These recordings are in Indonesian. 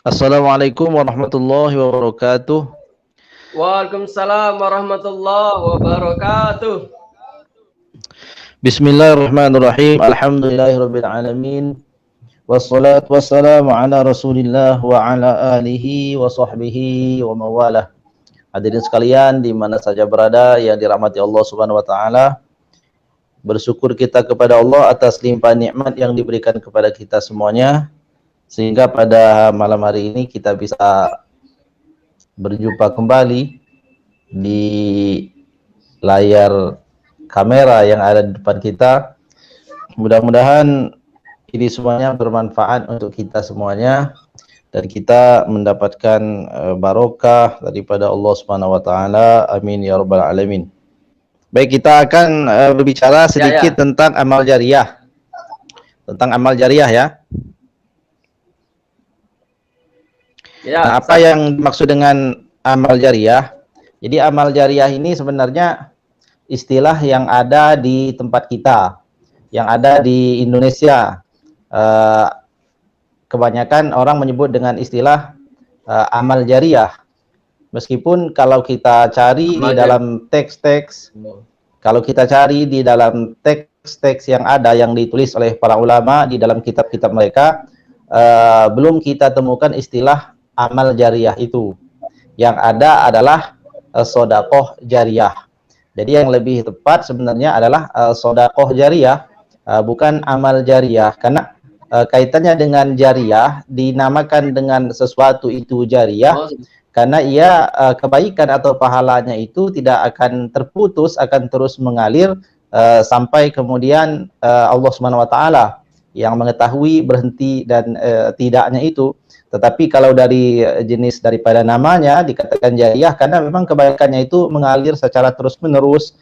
Assalamualaikum warahmatullahi wabarakatuh. Waalaikumsalam warahmatullahi wabarakatuh. Bismillahirrahmanirrahim. Alhamdulillahirabbil alamin. Wassalatu wassalamu ala Rasulillah wa ala alihi wa sahbihi wa mawalah. Hadirin sekalian di mana saja berada yang dirahmati Allah Subhanahu wa taala. Bersyukur kita kepada Allah atas limpahan nikmat yang diberikan kepada kita semuanya sehingga pada malam hari ini kita bisa berjumpa kembali di layar kamera yang ada di depan kita. Mudah-mudahan ini semuanya bermanfaat untuk kita semuanya dan kita mendapatkan barokah daripada Allah Subhanahu wa taala. Amin ya rabbal alamin. Baik, kita akan berbicara sedikit tentang amal jariah. Tentang amal jariah ya. Nah, apa yang dimaksud dengan amal jariah? Jadi amal jariah ini sebenarnya istilah yang ada di tempat kita, yang ada di Indonesia. Kebanyakan orang menyebut dengan istilah amal jariah. Meskipun kalau kita cari di dalam teks-teks, kalau kita cari di dalam teks-teks yang ada yang ditulis oleh para ulama di dalam kitab-kitab mereka, belum kita temukan istilah amal jariah itu. Yang ada adalah sodakoh jariah. Jadi yang lebih tepat sebenarnya adalah sodakoh jariah, bukan amal jariah, karena kaitannya dengan jariah dinamakan dengan sesuatu itu jariah karena ia kebaikan atau pahalanya itu tidak akan terputus, akan terus mengalir sampai kemudian Allah Subhanahu wa taala yang mengetahui berhenti dan tidaknya itu. Tetapi kalau dari jenis daripada namanya dikatakan jariah karena memang kebaikannya itu mengalir secara terus-menerus.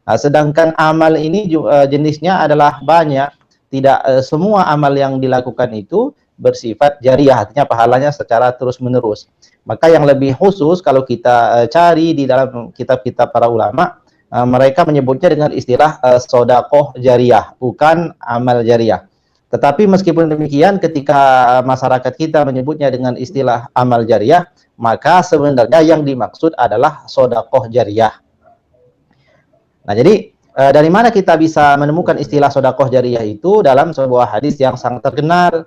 Nah, sedangkan amal ini jenisnya adalah banyak. Tidak semua amal yang dilakukan itu bersifat jariah, artinya pahalanya secara terus-menerus. Maka yang lebih khusus kalau kita cari di dalam kitab-kitab para ulama, mereka menyebutnya dengan istilah sodakoh jariah, bukan amal jariah. Tetapi meskipun demikian, ketika masyarakat kita menyebutnya dengan istilah amal jariah, maka sebenarnya yang dimaksud adalah sodakoh jariah. Nah, jadi dari mana kita bisa menemukan istilah sodakoh jariah itu? Dalam sebuah hadis yang sangat terkenal.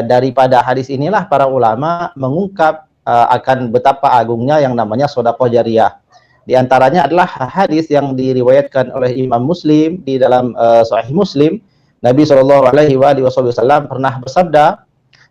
Daripada hadis inilah para ulama mengungkap akan betapa agungnya yang namanya sodakoh jariah. Di antaranya adalah hadis yang diriwayatkan oleh Imam Muslim di dalam Sahih Muslim. Nabi SAW pernah bersabda,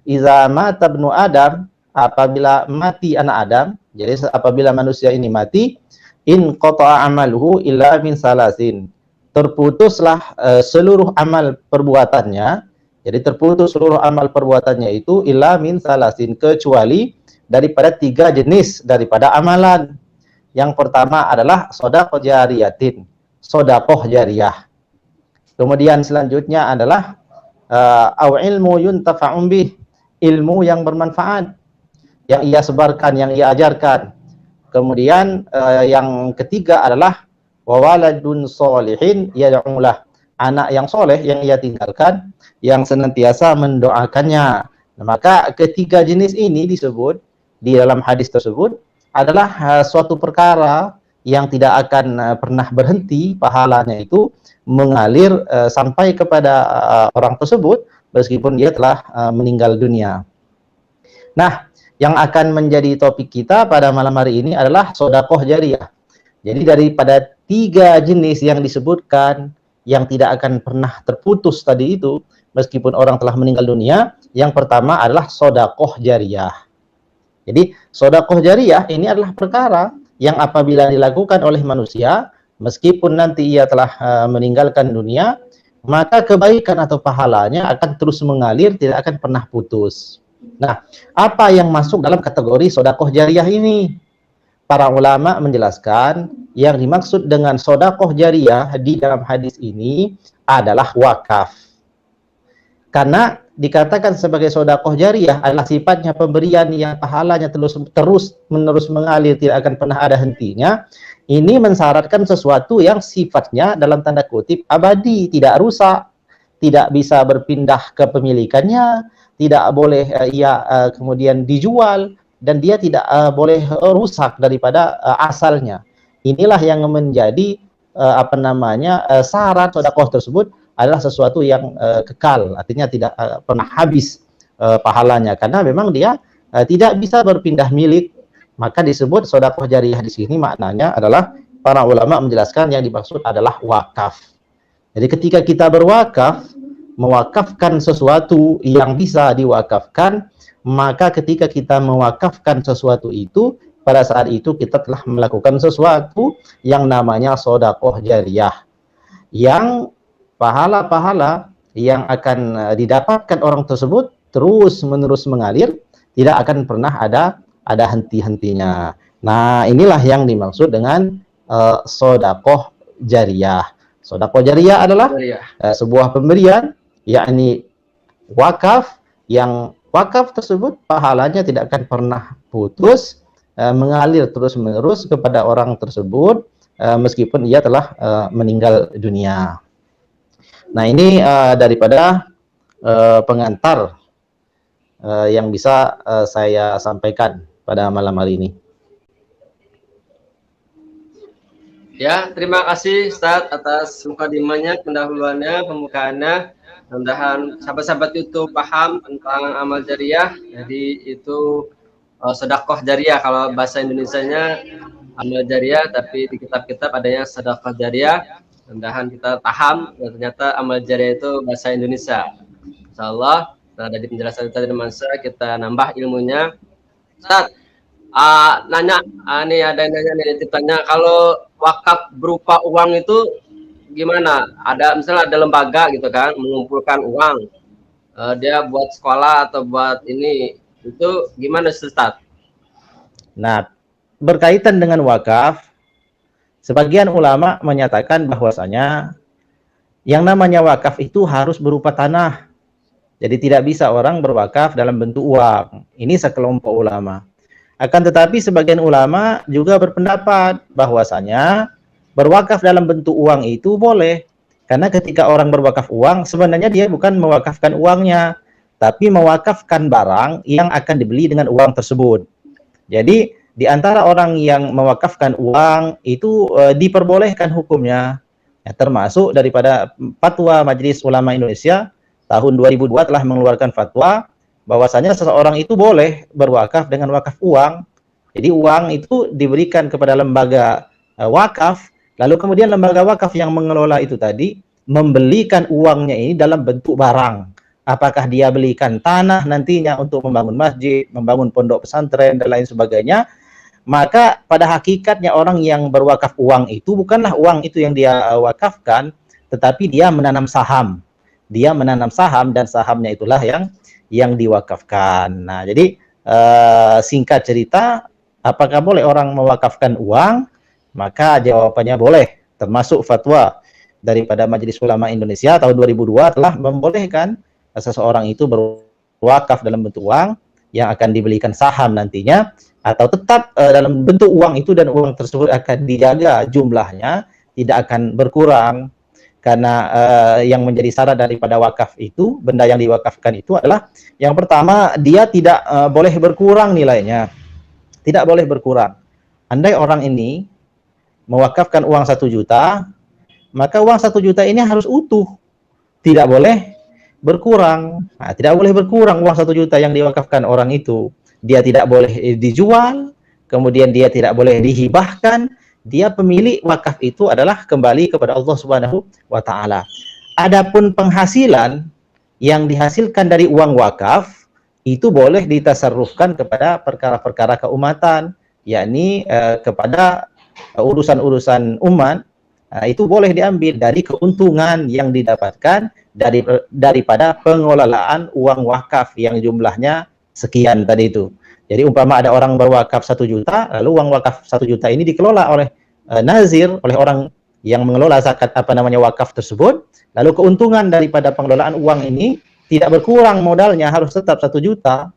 "Iza mata ibnu Adam," apabila mati anak Adam, jadi apabila manusia ini mati, in qata'a amaluhu illa min salasin. Terputuslah seluruh amal perbuatannya. Jadi terputus seluruh amal perbuatannya itu illa min salasin, kecuali daripada 3 jenis daripada amalan. Yang pertama adalah sedekah jariyatin, sedekah jariah. Kemudian selanjutnya adalah au ilmu yuntafa'un bih, ilmu yang bermanfaat yang ia sebarkan, yang ia ajarkan. Kemudian yang ketiga adalah wawaladun solihin yad'ulah, anak yang soleh yang ia tinggalkan yang senantiasa mendoakannya. Nah, maka ketiga jenis ini disebut di dalam hadis tersebut adalah suatu perkara yang tidak akan pernah berhenti pahalanya itu mengalir sampai kepada orang tersebut meskipun dia telah meninggal dunia. Nah, yang akan menjadi topik kita pada malam hari ini adalah sodakoh jariah. Jadi daripada 3 jenis yang disebutkan yang tidak akan pernah terputus tadi itu meskipun orang telah meninggal dunia, yang pertama adalah sodakoh jariah. Jadi sodakoh jariah ini adalah perkara yang apabila dilakukan oleh manusia meskipun nanti ia telah meninggalkan dunia, maka kebaikan atau pahalanya akan terus mengalir, tidak akan pernah putus. Nah, apa yang masuk dalam kategori sodakoh jariah ini? Para ulama menjelaskan yang dimaksud dengan sodakoh jariah di dalam hadis ini adalah wakaf. Karena dikatakan sebagai sodakoh jariah adalah sifatnya pemberian yang pahalanya terus menerus mengalir, tidak akan pernah ada hentinya. Ini mensyaratkan sesuatu yang sifatnya dalam tanda kutip abadi, tidak rusak, tidak bisa berpindah kepemilikannya, tidak boleh kemudian dijual, dan dia tidak boleh rusak daripada asalnya. Inilah yang menjadi syarat sedekah tersebut adalah sesuatu yang kekal, artinya tidak pernah habis pahalanya, karena memang dia tidak bisa berpindah milik. Maka disebut sedekah jariyah di sini maknanya adalah, para ulama menjelaskan yang dimaksud adalah wakaf. Jadi ketika kita berwakaf, mewakafkan sesuatu yang bisa diwakafkan, maka ketika kita mewakafkan sesuatu itu, pada saat itu kita telah melakukan sesuatu yang namanya sedekah jariyah, yang pahala-pahala yang akan didapatkan orang tersebut terus menerus mengalir, tidak akan pernah ada henti-hentinya. Nah, inilah yang dimaksud dengan sedekah jariyah. Sedekah jariyah adalah sebuah pemberian, yakni wakaf, yang wakaf tersebut pahalanya tidak akan pernah putus, mengalir terus-menerus kepada orang tersebut meskipun ia telah meninggal dunia. Nah, ini daripada pengantar yang bisa saya sampaikan pada malam hari ini. Ya, terima kasih Ustadz atas mukadimahnya, pendahuluannya, pembukaannya. Mudah-mudahan sahabat-sahabat itu paham tentang amal jariyah. Jadi itu sedekah jariyah, kalau bahasa Indonesianya amal jariyah, tapi di kitab-kitab adanya sedekah jariyah. Mudah-mudahan kita paham dan ternyata amal jariyah itu bahasa Indonesia. Insyaallah, nah, dari penjelasan tadi masa kita nambah ilmunya. Ustaz, nanya, nih ada yang nanya nih, ditanya kalau wakaf berupa uang itu gimana? Ada misalnya ada lembaga gitu kan, mengumpulkan uang, dia buat sekolah atau buat ini, itu gimana Ustaz? Nah, berkaitan dengan wakaf, sebagian ulama menyatakan bahwasanya yang namanya wakaf itu harus berupa tanah. Jadi tidak bisa orang berwakaf dalam bentuk uang. Ini sekelompok ulama. Akan tetapi sebagian ulama juga berpendapat bahwasanya berwakaf dalam bentuk uang itu boleh. Karena ketika orang berwakaf uang, sebenarnya dia bukan mewakafkan uangnya, tapi mewakafkan barang yang akan dibeli dengan uang tersebut. Jadi di antara orang yang mewakafkan uang itu diperbolehkan hukumnya, ya, termasuk daripada fatwa Majelis Ulama Indonesia tahun 2002 telah mengeluarkan fatwa bahwasanya seseorang itu boleh berwakaf dengan wakaf uang. Jadi uang itu diberikan kepada lembaga wakaf, lalu kemudian lembaga wakaf yang mengelola itu tadi membelikan uangnya ini dalam bentuk barang. Apakah dia belikan tanah nantinya untuk membangun masjid, membangun pondok pesantren, dan lain sebagainya. Maka pada hakikatnya orang yang berwakaf uang itu bukanlah uang itu yang dia wakafkan, tetapi dia menanam saham. Dia menanam saham, dan sahamnya itulah yang diwakafkan. Nah, jadi singkat cerita, apakah boleh orang mewakafkan uang? Maka jawabannya boleh. Termasuk fatwa daripada Majelis Ulama Indonesia tahun 2002 telah membolehkan seseorang itu berwakaf dalam bentuk uang yang akan dibelikan saham nantinya, atau tetap dalam bentuk uang itu, dan uang tersebut akan dijaga jumlahnya, tidak akan berkurang. Karena yang menjadi syarat daripada wakaf itu, benda yang diwakafkan itu adalah, yang pertama, dia tidak boleh berkurang nilainya. Tidak boleh berkurang. Andai orang ini mewakafkan uang 1 juta, maka uang 1 juta ini harus utuh. Tidak boleh berkurang. Nah, tidak boleh berkurang uang 1 juta yang diwakafkan orang itu. Dia tidak boleh dijual, kemudian dia tidak boleh dihibahkan. Dia pemilik wakaf itu adalah kembali kepada Allah Subhanahu wa taala. Adapun penghasilan yang dihasilkan dari uang wakaf itu boleh ditasarrufkan kepada perkara-perkara keumatan, yakni kepada urusan-urusan umat. Itu boleh diambil dari keuntungan yang didapatkan daripada pengelolaan uang wakaf yang jumlahnya sekian tadi itu. Jadi umpama ada orang berwakaf 1 juta, lalu uang wakaf 1 juta ini dikelola oleh nazir, oleh orang yang mengelola zakat wakaf tersebut, lalu keuntungan daripada pengelolaan uang ini tidak berkurang, modalnya harus tetap 1 juta.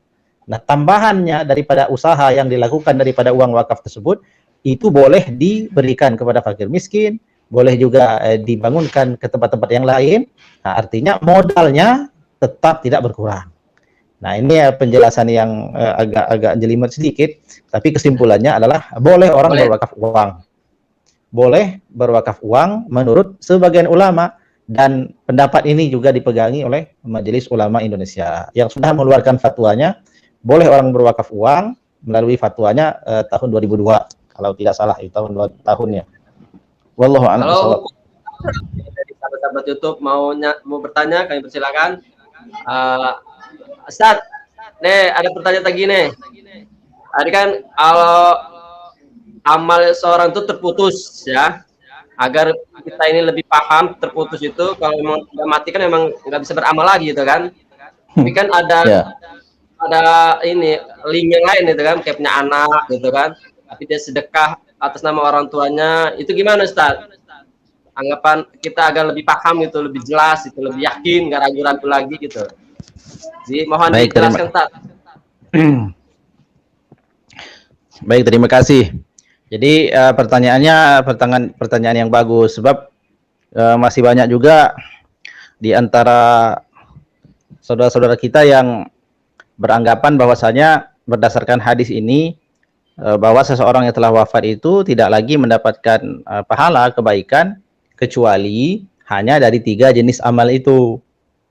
Nah, tambahannya daripada usaha yang dilakukan daripada uang wakaf tersebut, itu boleh diberikan kepada fakir miskin, boleh juga dibangunkan ke tempat-tempat yang lain. Nah, artinya modalnya tetap tidak berkurang. Nah, ini ya penjelasan yang agak jelimet sedikit, tapi kesimpulannya adalah boleh orang berwakaf uang. Boleh berwakaf uang menurut sebagian ulama, dan pendapat ini juga dipegangi oleh Majelis Ulama Indonesia yang sudah mengeluarkan fatwanya. Boleh orang berwakaf uang melalui fatwanya tahun 2002 kalau tidak salah, itu tahunnya. Wallahu a'lam bishawab. Dari sahabat-sahabat YouTube mau bertanya, kami persilakan. Ustaz, nih ada pertanyaan lagi nih. Tadi kan kalau amal seorang itu terputus ya, agar kita ini lebih paham terputus itu, kalau memang udah mati kan memang nggak bisa beramal lagi gitu kan. Tapi kan ada ini link yang lain gitu kan, kayak punya anak gitu kan, tapi dia sedekah atas nama orang tuanya, itu gimana Ustaz? Anggapan kita agar lebih paham gitu, lebih jelas itu, lebih yakin, nggak ragu-ragu lagi gitu. Jadi mohon dijelaskan Ustaz. Baik, terima kasih. Jadi pertanyaan yang bagus, sebab masih banyak juga di antara saudara-saudara kita yang beranggapan bahwasanya berdasarkan hadis ini bahwa seseorang yang telah wafat itu tidak lagi mendapatkan pahala kebaikan kecuali hanya dari 3 jenis amal itu.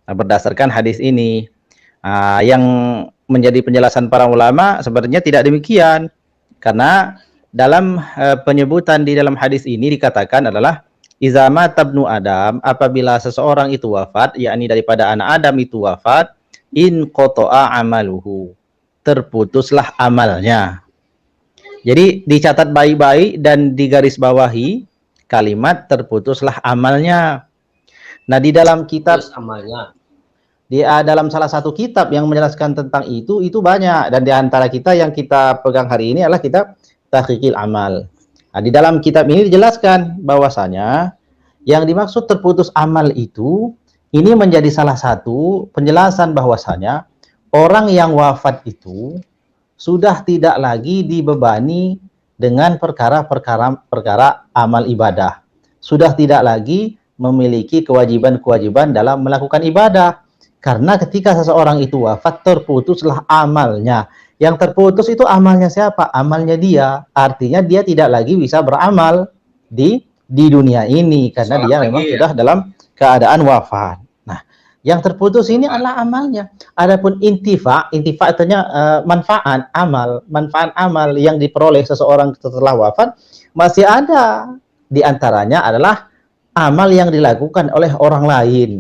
Nah, berdasarkan hadis ini, yang menjadi penjelasan para ulama sebenarnya tidak demikian, karena dalam penyebutan di dalam hadis ini dikatakan adalah iza mata ibnu Adam, apabila seseorang itu wafat, yakni daripada anak Adam itu wafat, in qata'a amaluhu, terputuslah amalnya. Jadi dicatat baik-baik dan digarisbawahi kalimat terputuslah amalnya. Nah, di dalam kitab amalnya, dalam salah satu kitab yang menjelaskan tentang itu banyak, dan di antara kita yang kita pegang hari ini adalah kitab Tahqiqil Amal. Nah, di dalam kitab ini dijelaskan bahwasanya yang dimaksud terputus amal itu, ini menjadi salah satu penjelasan bahwasanya orang yang wafat itu sudah tidak lagi dibebani dengan perkara amal ibadah. Sudah tidak lagi memiliki kewajiban-kewajiban dalam melakukan ibadah. Karena ketika seseorang itu wafat, terputuslah amalnya. Yang terputus itu amalnya siapa? Amalnya dia. Artinya dia tidak lagi bisa beramal di dunia ini, karena dia memang sudah dalam keadaan wafat. Nah, yang terputus ini adalah amalnya. Adapun intifa artinya manfaat amal yang diperoleh seseorang setelah wafat masih ada. Di antaranya adalah amal yang dilakukan oleh orang lain.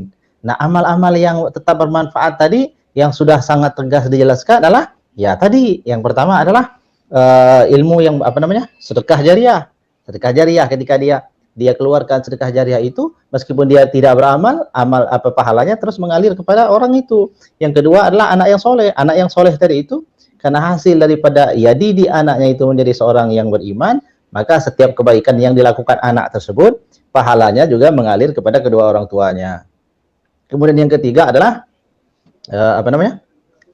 Nah, amal-amal yang tetap bermanfaat tadi yang sudah sangat tegas dijelaskan adalah ya tadi yang pertama adalah ilmu yang sedekah jariah. Sedekah jariah, ketika dia keluarkan sedekah jariah itu, meskipun dia tidak beramal, pahalanya terus mengalir kepada orang itu. Yang kedua adalah anak yang soleh. Anak yang soleh tadi itu karena hasil daripada didik anaknya itu menjadi seorang yang beriman, maka setiap kebaikan yang dilakukan anak tersebut, pahalanya juga mengalir kepada kedua orang tuanya. Kemudian yang ketiga adalah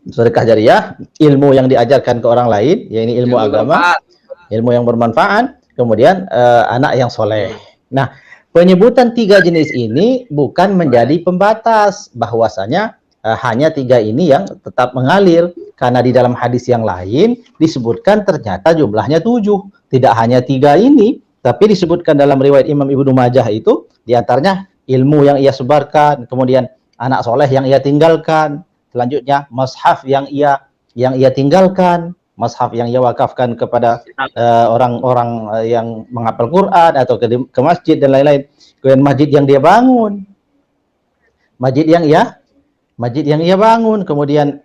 sedekah jariah, ilmu yang diajarkan ke orang lain, yaitu ilmu agama, ilmu yang bermanfaat, kemudian anak yang soleh. Nah, penyebutan 3 jenis ini bukan menjadi pembatas bahwasanya hanya 3 ini yang tetap mengalir, karena di dalam hadis yang lain disebutkan ternyata jumlahnya 7. Tidak hanya 3 ini, tapi disebutkan dalam riwayat Imam Ibnu Majah itu diantaranya ilmu yang ia sebarkan, kemudian anak soleh yang ia tinggalkan, selanjutnya mushaf yang ia tinggalkan, mushaf yang ia wakafkan kepada orang-orang yang menghafal Quran atau ke masjid dan lain-lain. Kemudian masjid yang dia bangun, masjid yang ia bangun, kemudian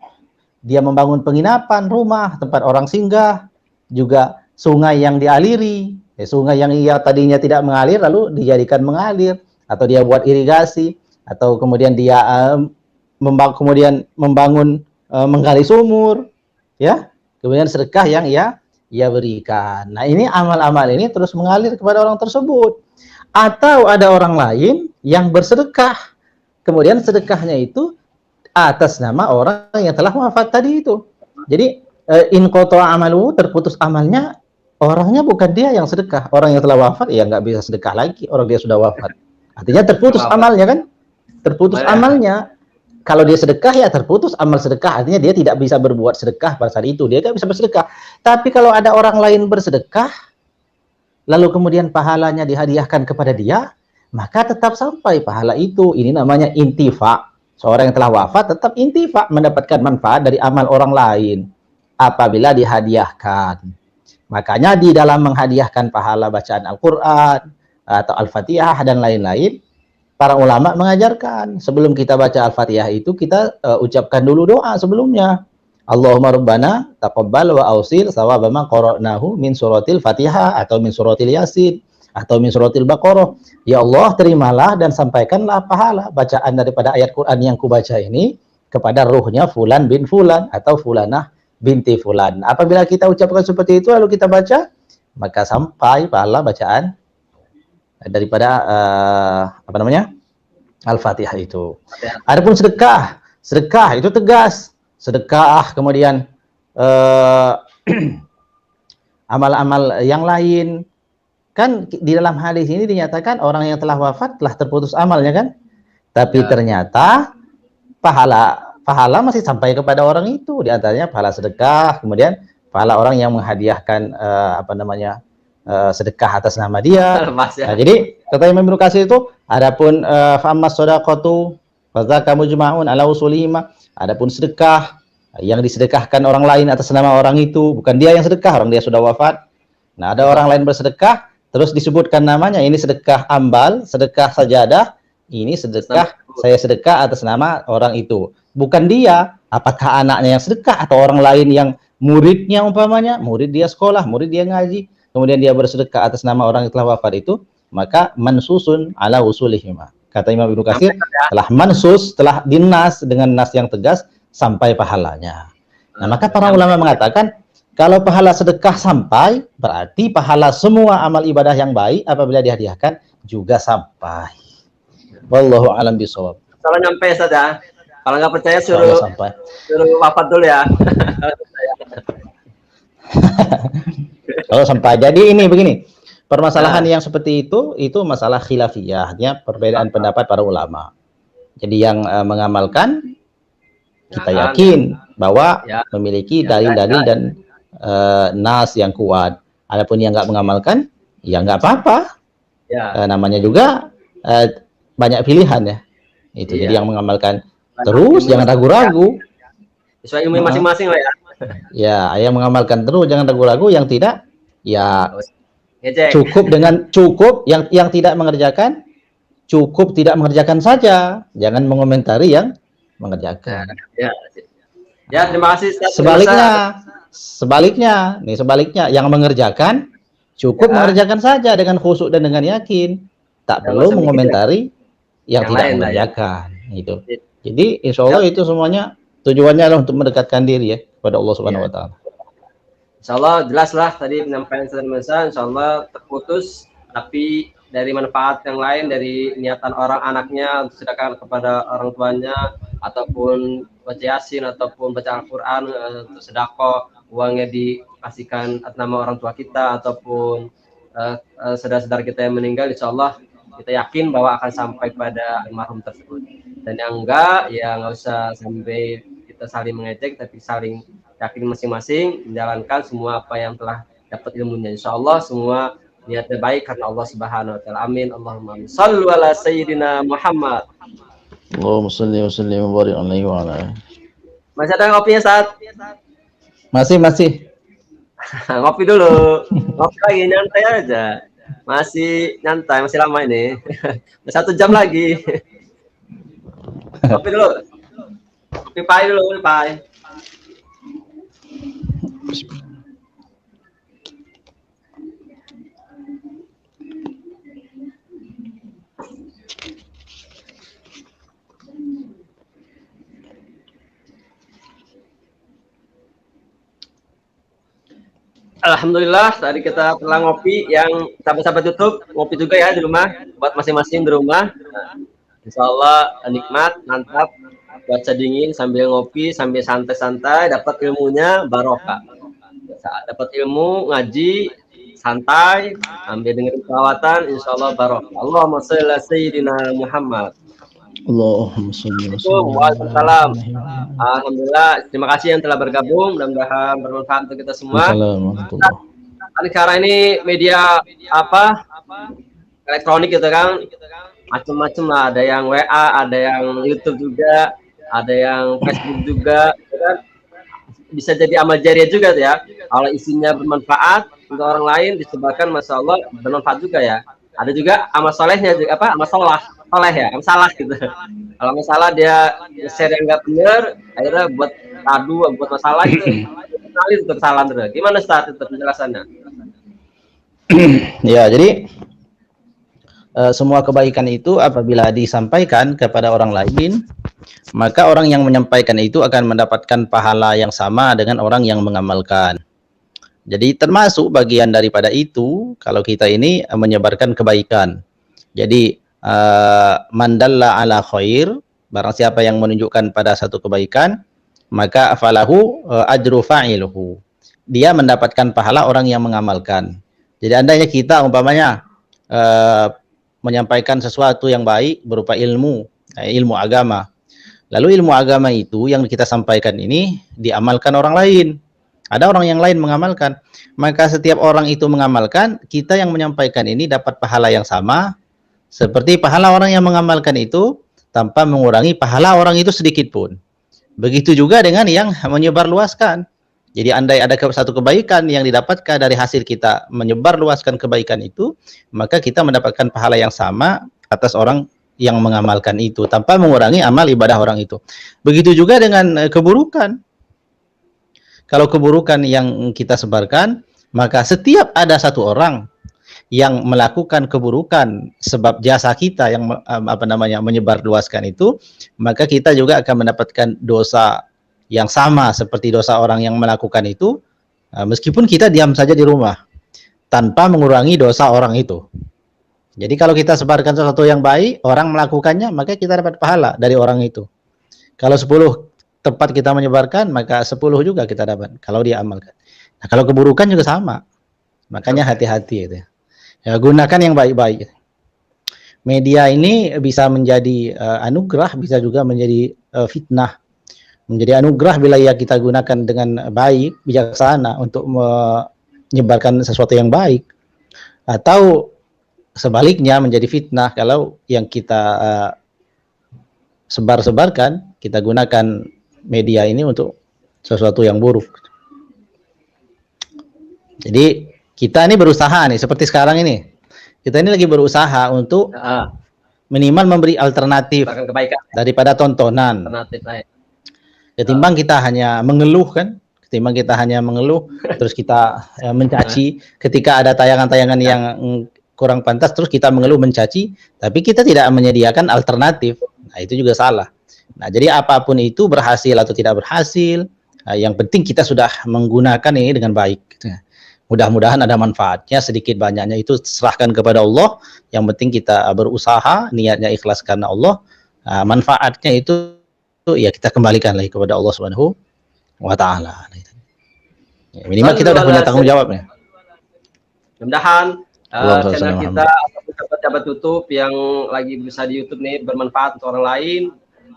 dia membangun penginapan, rumah, tempat orang singgah, juga sungai yang dialiri, sungai yang ia tadinya tidak mengalir lalu dijadikan mengalir, atau dia buat irigasi, atau kemudian dia membangun menggali sumur, ya. Kemudian sedekah yang ia berikan. Nah, ini amal-amal ini terus mengalir kepada orang tersebut. Atau ada orang lain yang bersedekah, kemudian sedekahnya itu atas nama orang yang telah wafat tadi itu. Jadi in qata'a amalu, terputus amalnya, orangnya bukan dia yang sedekah. Orang yang telah wafat ya nggak bisa sedekah lagi, orang dia sudah wafat. Artinya terputus amalnya kan? Terputus amalnya. Kalau dia sedekah ya terputus amal sedekah, artinya dia tidak bisa berbuat sedekah pada saat itu, dia tidak bisa bersedekah. Tapi kalau ada orang lain bersedekah, lalu kemudian pahalanya dihadiahkan kepada dia, maka tetap sampai pahala itu. Ini namanya intifa. Seorang yang telah wafat tetap intifa, mendapatkan manfaat dari amal orang lain apabila dihadiahkan. Makanya di dalam menghadiahkan pahala bacaan Al-Quran atau Al-Fatihah dan lain-lain, para ulama mengajarkan sebelum kita baca Al-Fatihah itu kita ucapkan dulu doa sebelumnya. Allahumma rabbana taqabbal wa ausil sawaba ma qara'nahu min suratil Fatihah atau min suratil Yasin atau min suratil Baqarah. Ya Allah, terimalah dan sampaikanlah pahala bacaan daripada ayat Quran yang kubaca ini kepada ruhnya fulan bin fulan atau fulanah binti fulan. Apabila kita ucapkan seperti itu lalu kita baca, maka sampai pahala bacaan daripada apa namanya, Al-Fatihah itu. Adapun sedekah, sedekah itu tegas. Sedekah kemudian amal-amal yang lain, kan di dalam hadis ini dinyatakan orang yang telah wafat telah terputus amalnya kan, tapi ternyata pahala masih sampai kepada orang itu, di antaranya pahala sedekah, kemudian pahala orang yang menghadiahkan apa namanya, sedekah atas nama dia. Nah, jadi kata Imam Ibnu Katsir itu, adapun fammas shadaqatu fa dzaka mujma'un ala usulihima, adapun sedekah yang disedekahkan orang lain atas nama orang itu, bukan dia yang sedekah, orang dia sudah wafat. Nah, ada orang lain bersedekah terus disebutkan namanya, ini sedekah ambal, sedekah sajadah, ini sedekah, saya sedekah atas nama orang itu. Bukan dia, apakah anaknya yang sedekah atau orang lain yang muridnya, umpamanya murid dia sekolah, murid dia ngaji, kemudian dia bersedekah atas nama orang yang telah wafat itu, maka mansusun ala usulihima. Kata Imam Ibnu Katsir, telah mansus, telah dinas dengan nas yang tegas sampai pahalanya. Nah, maka para ulama mengatakan kalau pahala sedekah sampai, berarti pahala semua amal ibadah yang baik apabila dihadiahkan juga sampai. Wallahu a'lam bishawab. Kalau nyampe saja. Kalau nggak percaya suruh wafat dulu ya. Kalau sampai. Jadi ini begini, permasalahan yang seperti itu masalah khilafiyah, artinya perbedaan pendapat para ulama. Jadi yang mengamalkan kita yakin bahwa memiliki dalil-dalil dan nas yang kuat. Adapun yang nggak mengamalkan, ya nggak apa-apa. Namanya juga banyak pilihan ya. Itu jadi yang mengamalkan terus, jangan ragu-ragu. Sesuai ilmu masing-masing lah ya. Ya, yang mengamalkan terus, jangan ragu-ragu. Yang tidak, ya cukup yang tidak mengerjakan, cukup tidak mengerjakan saja. Jangan mengomentari yang mengerjakan. Ya, terima kasih. Sebaliknya, yang mengerjakan cukup mengerjakan saja dengan khusyuk dan dengan yakin. Tak perlu mengomentari yang tidak mengerjakan. Gitu. Jadi insya Allah itu semuanya tujuannya adalah untuk mendekatkan diri ya kepada Allah Subhanahu Wa Taala. Insya Allah jelaslah tadi penyampaian Ustaz. Insya Allah terputus, tapi dari manfaat yang lain, dari niatan orang anaknya untuk sedekah kepada orang tuanya, ataupun baca Yasin, ataupun baca Al-Quran untuk sedekah, uangnya dikasihkan atas nama orang tua kita, ataupun saudara-saudara kita yang meninggal, insya Allah kita yakin bahwa akan sampai pada almarhum tersebut. Dan yang enggak, ya nggak usah sampai kita saling mengejek, tapi saling yakin masing-masing menjalankan semua apa yang telah dapat ilmunya. Insya Allah semua niatnya baik karena Allah Subhanahu Wa Taala. Amin. Allahumma amin. Sallu ala Sayyidina Muhammad. Allahumma salli wa sallim wa barik alaihi wa ala. Masih ada ngopinya saat? Masih. Ngopi dulu. Ngopi lagi, nyantai aja. Masih nyantai, masih lama ini. 1 jam lagi. Ngopi dulu. Ngopi pai dulu, ngopi pai. Alhamdulillah, tadi kita telah ngopi, yang sahabat-sahabat YouTube ngopi juga ya di rumah, buat masing-masing di rumah. Insya Allah nikmat, mantap, baca dingin sambil ngopi, sambil santai-santai, dapat ilmunya barokah. Dapat ilmu, ngaji, santai, sambil dengerin perawatan, insya Allah barokah. Allahumma sholli ala Sayyidina Muhammad. Allahumma sholli wa sallim ala Waalaikumsalam. Muhammad. Alhamdulillah, terima kasih yang telah bergabung. Mudah-mudahan bermanfaat untuk kita semua. Assalamualaikum. Kan sekarang ini media apa elektronik gitu kan, macam-macam lah. Ada yang WA, ada yang YouTube juga, ada yang Facebook juga. Gitu kan. Bisa jadi amal jariah juga ya. Kalau isinya bermanfaat untuk orang lain disebarkan, masya Allah bermanfaat juga ya. Ada juga amal solehnya juga, apa amal soleh ya, amal salah gitu. Kalau masalah dia share yang nggak benar, akhirnya buat kadu, buat masalah itu, kenalin untuk kesalahan terus. Gimana Ustaz itu penjelasannya? Ya, jadi semua kebaikan itu apabila disampaikan kepada orang lain, maka orang yang menyampaikan itu akan mendapatkan pahala yang sama dengan orang yang mengamalkan. Jadi termasuk bagian daripada itu, kalau kita ini menyebarkan kebaikan. Jadi mandalla ala khair, barang siapa yang menunjukkan pada satu kebaikan, maka falahu ajru fa'iluhu. Dia mendapatkan pahala orang yang mengamalkan. Jadi andainya kita umpamanya menyampaikan sesuatu yang baik berupa ilmu agama. Lalu ilmu agama itu yang kita sampaikan ini diamalkan orang lain. Ada orang yang lain mengamalkan, maka setiap orang itu mengamalkan, kita yang menyampaikan ini dapat pahala yang sama, seperti pahala orang yang mengamalkan itu, tanpa mengurangi pahala orang itu sedikit pun. Begitu juga dengan yang menyebarluaskan. Jadi andai ada satu kebaikan yang didapatkan dari hasil kita menyebarluaskan kebaikan itu, maka kita mendapatkan pahala yang sama atas orang yang mengamalkan itu, tanpa mengurangi amal ibadah orang itu. Begitu juga dengan keburukan. Kalau keburukan yang kita sebarkan, maka setiap ada satu orang yang melakukan keburukan sebab jasa kita yang menyebarluaskan itu, maka kita juga akan mendapatkan dosa yang sama seperti dosa orang yang melakukan itu, meskipun kita diam saja di rumah tanpa mengurangi dosa orang itu. Jadi kalau kita sebarkan sesuatu yang baik, orang melakukannya, maka kita dapat pahala dari orang itu. Kalau 10 tempat kita menyebarkan, maka 10 juga kita dapat kalau dia amalkan. Nah, kalau keburukan juga sama. Makanya hati-hati itu. Ya, gunakan yang baik-baik. Media ini bisa menjadi anugerah, bisa juga menjadi fitnah. Menjadi anugerah bila ya kita gunakan dengan baik, bijaksana untuk menyebarkan sesuatu yang baik. Atau sebaliknya menjadi fitnah kalau yang kita sebarkan, kita gunakan media ini untuk sesuatu yang buruk. Jadi kita ini berusaha nih, seperti sekarang ini. Kita ini lagi berusaha untuk minimal memberi alternatif daripada tontonan. Ketimbang kita hanya mengeluh kan, terus kita mencaci ketika ada tayangan-tayangan yang kurang pantas, terus kita mengeluh mencaci, tapi kita tidak menyediakan alternatif. Nah, itu juga salah. Nah, jadi apapun itu berhasil atau tidak berhasil, yang penting kita sudah menggunakan ini dengan baik. Mudah-mudahan ada manfaatnya, sedikit banyaknya itu serahkan kepada Allah. Yang penting kita berusaha, niatnya ikhlas karena Allah. Manfaatnya itu ya kita kembalikan lagi kepada Allah Subhanahu wa Ta'ala. Minimal kita sudah punya tanggung jawabnya. Mudah-mudahan channel kita ataupun sahabat-sahabat YouTube yang lagi bisa di YouTube nih bermanfaat untuk orang lain.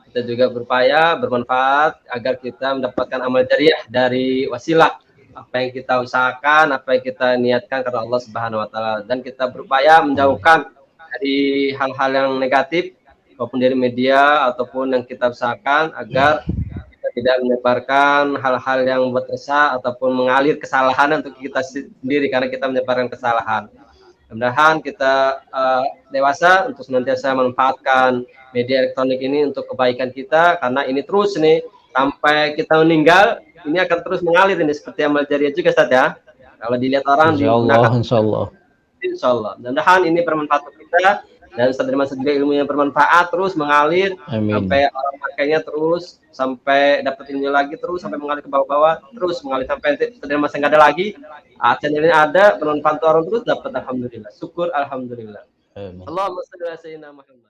Kita juga berupaya bermanfaat agar kita mendapatkan amal jariah dari wasilah apa yang kita usahakan, apa yang kita niatkan karena Allah Subhanahu wa Ta'ala, dan kita berupaya menjauhkan dari hal-hal yang negatif maupun dari media ataupun yang kita usahakan agar kita tidak menyebarkan hal-hal yang membuat resah ataupun mengalir kesalahan untuk kita sendiri karena kita menyebarkan kesalahan. Mudah-mudahan kita dewasa untuk senantiasa memanfaatkan media elektronik ini untuk kebaikan kita, karena ini terus nih sampai kita meninggal ini akan terus mengalir ini seperti amal jariah juga Ustaz ya. Kalau dilihat orang digunakan. Insyaallah. Mudah-mudahan ini bermanfaat untuk kita dan Ustaz Dermawan juga ilmunya bermanfaat terus mengalir. Amin. Sampai orang pakainya terus sampai dapat ilmu lagi terus sampai mengalir ke bawah-bawah terus mengalir sampai Ustaz Dermawan enggak ada lagi. Channel ini ada bermanfaat orang terus dapat, alhamdulillah. Syukur alhamdulillah. Allahumma shalli ala sayyidina Muhammad.